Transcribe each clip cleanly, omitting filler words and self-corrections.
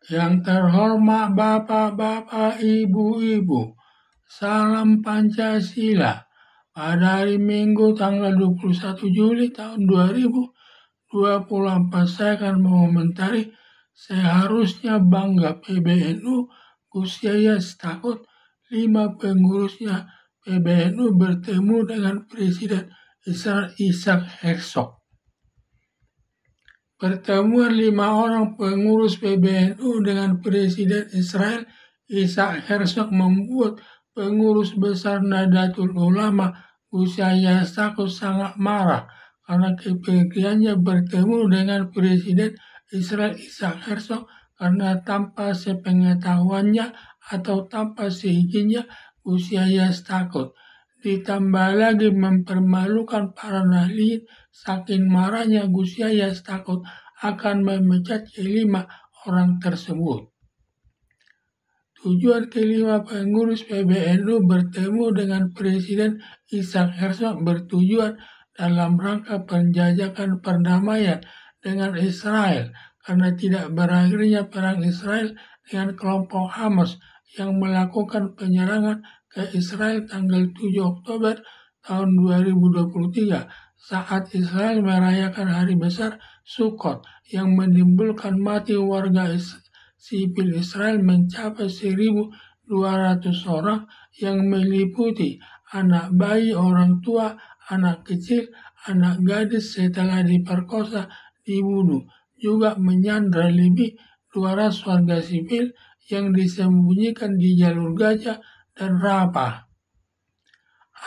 Yang terhormat Bapak-Bapak, Ibu-Ibu, salam Pancasila. Pada hari Minggu tanggal 21 Juli tahun 2024, saya akan mengomentari seharusnya bangga PBNU, Gus Yahya takut 5 pengurusnya PBNU bertemu dengan Presiden Israel Isaac Herzog. Pertemuan 5 orang pengurus PBNU dengan Presiden Israel Isaac Herzog membuat pengurus besar Nahdlatul Ulama Gus Yahya takut sangat marah karena kepergiannya bertemu dengan Presiden Israel Isaac Herzog karena tanpa sepengetahuannya atau tanpa seizinnya Gus Yahya takut. Ditambah lagi mempermalukan para nahdliyin, saking marahnya Gus Yahya takut akan memecat kelima orang tersebut. Tujuan kelima pengurus PBNU bertemu dengan Presiden Isaac Herzog bertujuan dalam rangka penjajakan perdamaian dengan Israel karena tidak berakhirnya perang Israel dengan kelompok Hamas yang melakukan penyerangan ke Israel tanggal 7 Oktober tahun 2023 saat Israel merayakan hari besar Sukkot yang menimbulkan mati warga sipil Israel mencapai 1.200 orang yang meliputi anak bayi, orang tua, anak kecil, anak gadis setelah diperkosa, dibunuh. Juga menyandra lebih 200 warga sipil yang disembunyikan di jalur Gaza dan Rafah.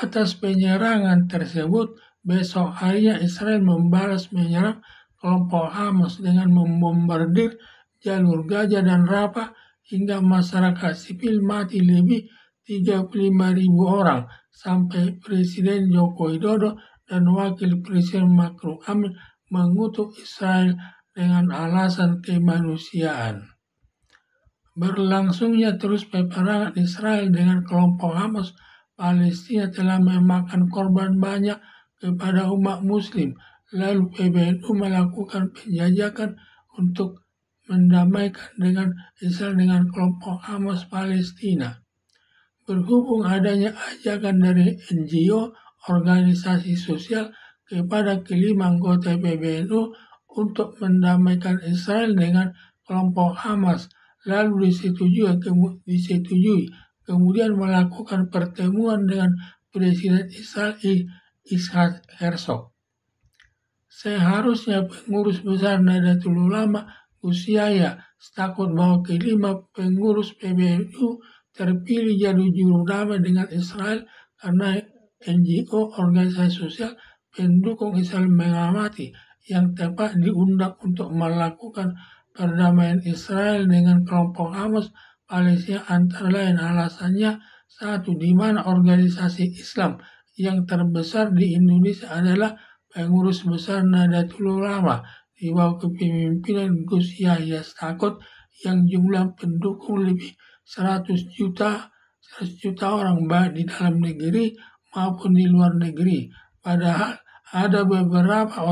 Atas penyerangan tersebut, besok harinya Israel membalas menyerang kelompok Hamas dengan membombardir jalur Gaza dan Rafah hingga masyarakat sipil mati lebih 35.000 orang sampai Presiden Joko Widodo dan Wakil Presiden Ma'ruf Amin mengutuk Israel dengan alasan kemanusiaan. Berlangsungnya terus peperangan Israel dengan kelompok Hamas Palestina telah memakan korban banyak kepada umat muslim. Lalu PBNU melakukan penjajakan untuk mendamaikan dengan Israel dengan kelompok Hamas Palestina. Berhubung adanya ajakan dari NGO, organisasi sosial, kepada kelima anggota PBNU untuk mendamaikan Israel dengan kelompok Hamas, lalu disetujui, kemudian melakukan pertemuan dengan Presiden Israel Isaac Herzog. Seharusnya pengurus besar Nahdlatul Ulama Gus Yahya takut bahwa kelima pengurus PBNU terpilih jadi juru damai dengan Israel karena NGO, organisasi sosial pendukung Israel mengamati yang tepat diundang untuk melakukan perdamaian Israel dengan kelompok Hamas Palestina antara lain alasannya satu, di mana organisasi Islam yang terbesar di Indonesia adalah pengurus besar Nahdlatul Ulama di bawah kepemimpinan Gus Yahya takut yang jumlah pendukung lebih 100 juta orang baik di dalam negeri maupun di luar negeri. Padahal ada beberapa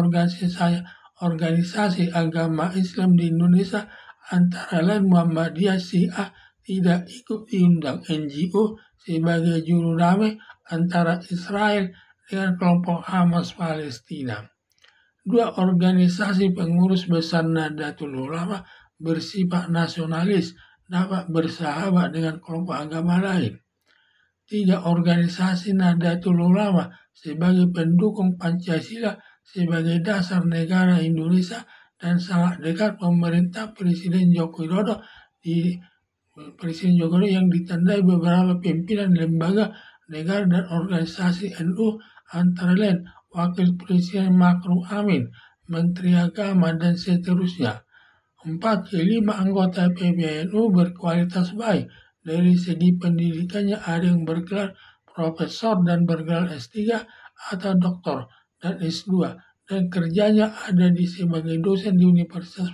organisasi agama Islam di Indonesia antara lain Muhammadiyah, Syiah tidak ikut diundang NGO sebagai juru damai antara Israel dengan kelompok Hamas Palestina. Dua organisasi pengurus besar Nahdlatul Ulama bersifat nasionalis dapat bersahabat dengan kelompok agama lain. Tiga, organisasi Nahdlatul Ulama sebagai pendukung Pancasila sebagai dasar negara Indonesia dan sangat dekat pemerintah Presiden Joko Widodo yang ditandai beberapa pimpinan lembaga negara dan organisasi NU antara lain Wakil Presiden Ma'ruf Amin, Menteri Agama, dan seterusnya. 4. Kelima anggota PBNU berkualitas baik. Dari segi pendidikannya ada yang bergelar profesor dan bergelar S3 atau doktor dan S2. Dan kerjanya ada sebagai dosen di Universitas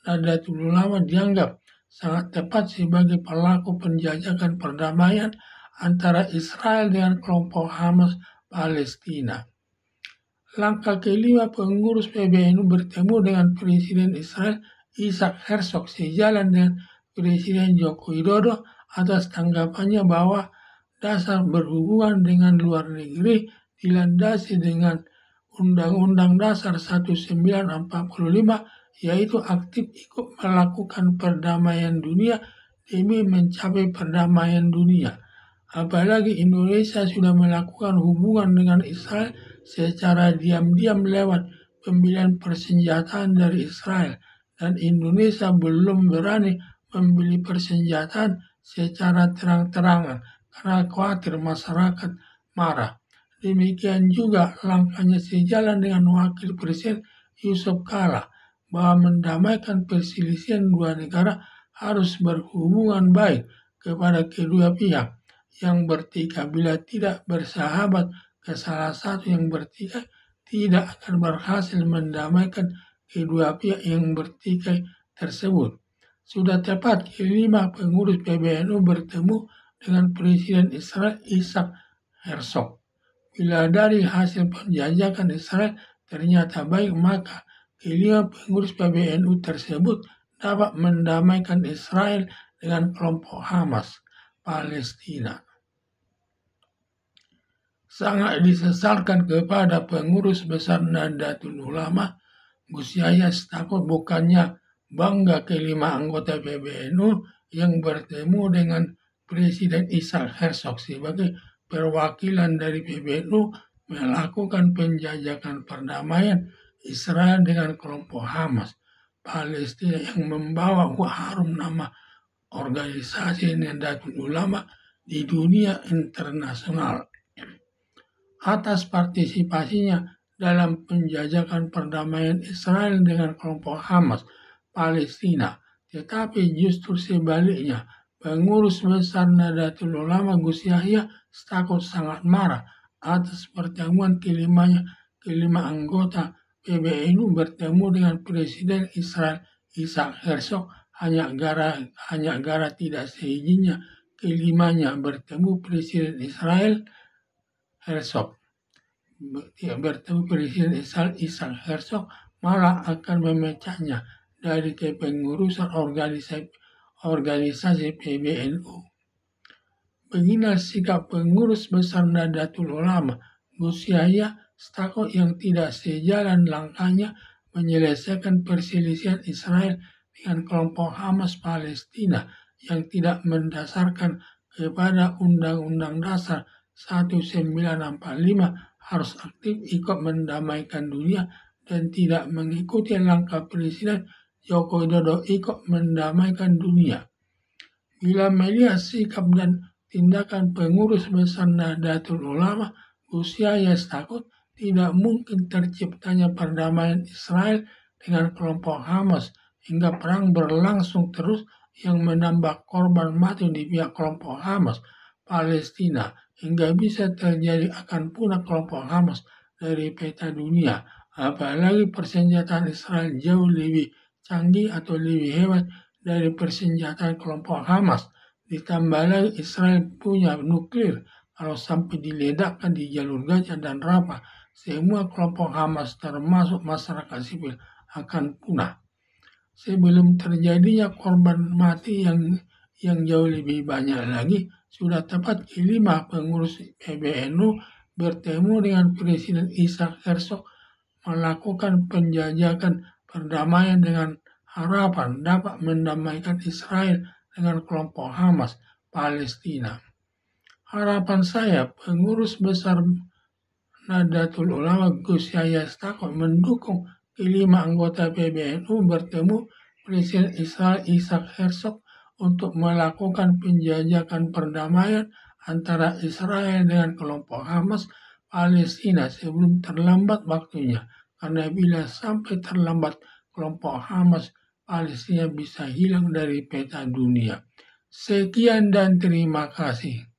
Nahdlatul Ulama dianggap sangat tepat sebagai pelaku penjajakan perdamaian antara Israel dengan kelompok Hamas Palestina. Langkah kelima pengurus PBNU bertemu dengan Presiden Israel Isaac Herzog sejalan dengan Presiden Joko Widodo atas tanggapannya bahwa dasar berhubungan dengan luar negeri dilandasi dengan Undang-Undang Dasar 1945, yaitu aktif ikut melakukan perdamaian dunia demi mencapai perdamaian dunia. Apalagi Indonesia sudah melakukan hubungan dengan Israel secara diam-diam lewat pembelian persenjataan dari Israel, dan Indonesia belum berani membeli persenjataan secara terang-terangan karena khawatir masyarakat marah. Demikian juga langkahnya sejalan dengan Wakil Presiden Yusuf Kala bahwa mendamaikan perselisihan dua negara harus berhubungan baik kepada kedua pihak yang bertikai. Bila tidak bersahabat ke salah satu yang bertikai, tidak akan berhasil mendamaikan kedua pihak yang bertikai tersebut. Sudah tepat kelima pengurus PBNU bertemu dengan Presiden Israel Isaac Herzog. Bila dari hasil penjajakan Israel ternyata baik, maka kelima pengurus PBNU tersebut dapat mendamaikan Israel dengan kelompok Hamas Palestina. Sangat disesalkan kepada pengurus besar Nahdlatul Ulama, Gus Yahya Stakuf bukannya bangga kelima anggota PBNU yang bertemu dengan Presiden Isaac Herzog sebagai perwakilan dari PBNU melakukan penjajakan perdamaian Israel dengan kelompok Hamas Palestina yang membawa harum nama organisasi Nahdlatul Ulama di dunia internasional atas partisipasinya dalam penjajakan perdamaian Israel dengan kelompok Hamas Palestina. Tetapi justru sebaliknya, pengurus besar Nahdlatul Ulama Gus Yahya Stakuf sangat marah atas pertemuan kelima anggota PBNU bertemu dengan Presiden Israel Isaac Herzog hanya gara tidak seizinnya kelimanya bertemu Presiden Israel Herzog. Bertemu Presiden Israel Isaac Herzog malah akan memecahnya dari kepengurusan organisasi PBNU. Beginilah sikap pengurus besar Nahdlatul Ulama Gus Yahya Stakuf yang tidak sejalan langkahnya menyelesaikan perselisihan Israel dengan kelompok Hamas Palestina yang tidak mendasarkan kepada Undang-Undang Dasar 1945 harus aktif ikut mendamaikan dunia dan tidak mengikuti langkah Presiden Joko Widodo ikut mendamaikan dunia. Bila melihat sikap dan tindakan pengurus besar Nahdlatul Ulama Gus Yahya Stakuf, tidak mungkin terciptanya perdamaian Israel dengan kelompok Hamas hingga perang berlangsung terus yang menambah korban mati di pihak kelompok Hamas Palestina hingga bisa terjadi akan punah kelompok Hamas dari peta dunia. Apalagi persenjataan Israel jauh lebih canggih atau lebih hebat dari persenjataan kelompok Hamas. Ditambah lagi Israel punya nuklir, kalau sampai diledakkan di jalur Gaza dan Rafah, semua kelompok Hamas termasuk masyarakat sipil akan punah. Sebelum terjadinya korban mati yang jauh lebih banyak lagi, sudah tepat kelima pengurus PBNU bertemu dengan Presiden Isaac Herzog melakukan penjajakan perdamaian dengan harapan dapat mendamaikan Israel dengan kelompok Hamas Palestina. Harapan saya pengurus besar Nahdlatul Ulama Gus Yahya Stakuf mendukung kelima anggota PBNU bertemu Presiden Israel Isaac Herzog untuk melakukan penjajakan perdamaian antara Israel dengan kelompok Hamas Palestina sebelum terlambat waktunya. Karena bila sampai terlambat, kelompok Hamas Palestina bisa hilang dari peta dunia. Sekian dan terima kasih.